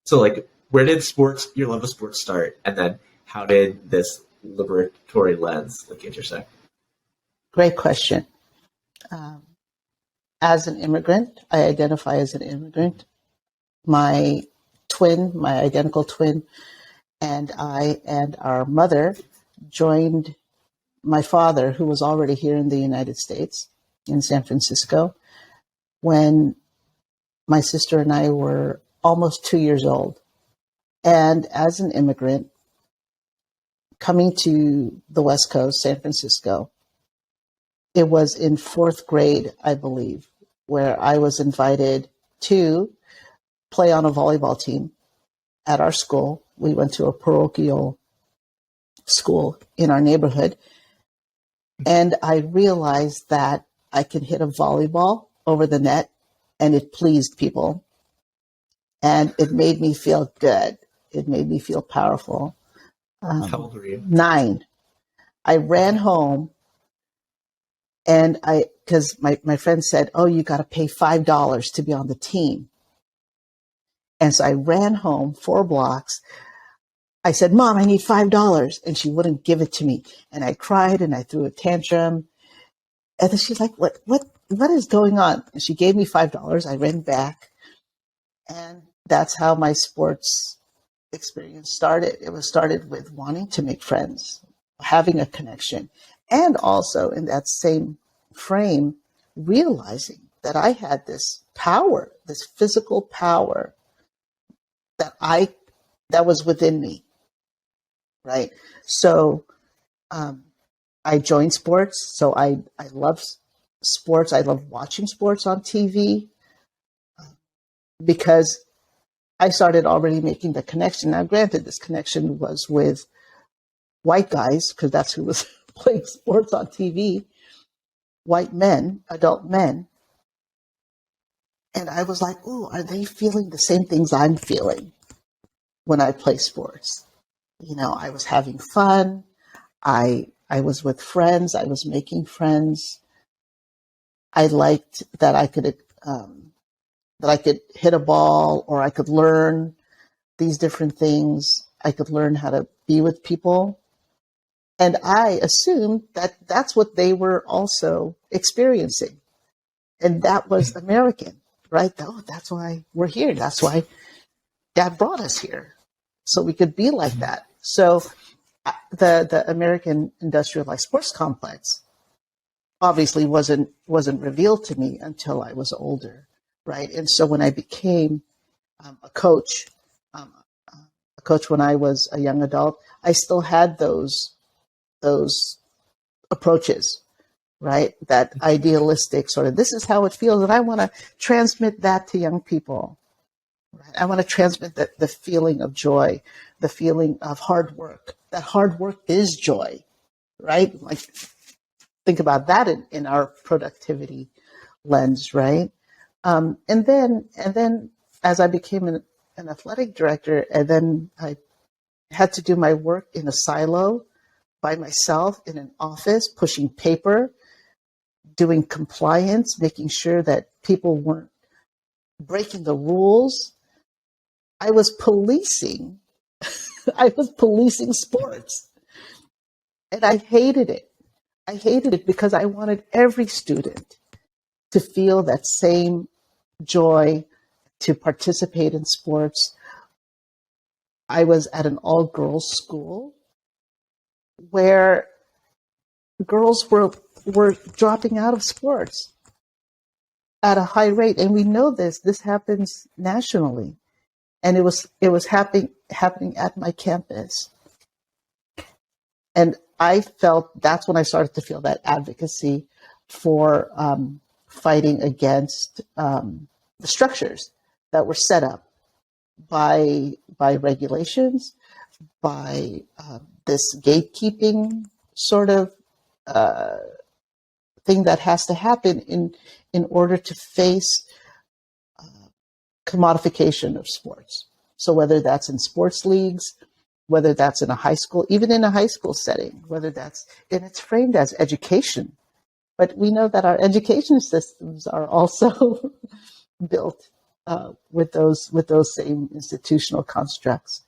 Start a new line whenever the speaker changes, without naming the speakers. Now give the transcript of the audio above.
So like, where did your love of sports start? And then how did this liberatory lens like intersect?
Great question. Um, as an immigrant, I identify as an immigrant. My identical twin, and I and our mother joined my father, who was already here in the United States, in San Francisco, when my sister and I were almost 2 years old. And as an immigrant, coming to the West Coast, San Francisco, it was in fourth grade, I believe, where I was invited to play on a volleyball team at our school. We went to a parochial school in our neighborhood. And I realized that I could hit a volleyball over the net and it pleased people. And it made me feel good. It made me feel powerful.
How old were you?
9. I ran home and because my friend said, oh, you got to pay $5 to be on the team. And so I ran home 4 blocks. I said, Mom, I need $5. And she wouldn't give it to me. And I cried and I threw a tantrum. And then she's like, what is going on? And she gave me $5. I ran back. And that's how my sports experience started. It was started with wanting to make friends, having a connection, and also in that same frame, realizing that I had this power, this physical power that was within me, right? So I joined sports. So I love sports. I love watching sports on TV because I started already making the connection. Now, granted, this connection was with white guys because that's who was playing sports on TV, white men, adult men. And I was like, oh, are they feeling the same things I'm feeling when I play sports? You know, I was having fun. I was with friends. I was making friends. I liked that I could hit a ball, or I could learn these different things. I could learn how to be with people. And I assumed that that's what they were also experiencing. And that was American, right? Oh, that's why we're here. That's why Dad brought us here, so we could be like that. So the American industrialized sports complex obviously wasn't revealed to me until I was older, right? And so when I became a coach when I was a young adult, I still had those approaches, right? That idealistic sort of, this is how it feels, and I want to transmit that to young people. Right? I want to transmit the feeling of joy, the feeling of hard work. That hard work is joy, right? Like, think about that in our productivity lens, right? And then as I became an athletic director, and then I had to do my work in a silo by myself in an office, pushing paper, doing compliance, making sure that people weren't breaking the rules. I was policing. I was policing sports. And I hated it. I hated it because I wanted every student to feel that same joy, to participate in sports. I was at an all-girls school where girls were dropping out of sports at a high rate. And we know this happens nationally. And it was happening at my campus. And I felt, that's when I started to feel that advocacy for fighting against the structures that were set up by regulations, by this gatekeeping sort of thing that has to happen in order to face commodification of sports. So whether that's in sports leagues, whether that's in a high school, even in a high school setting, whether that's, and it's framed as education. But we know that our education systems are also built with those same institutional constructs.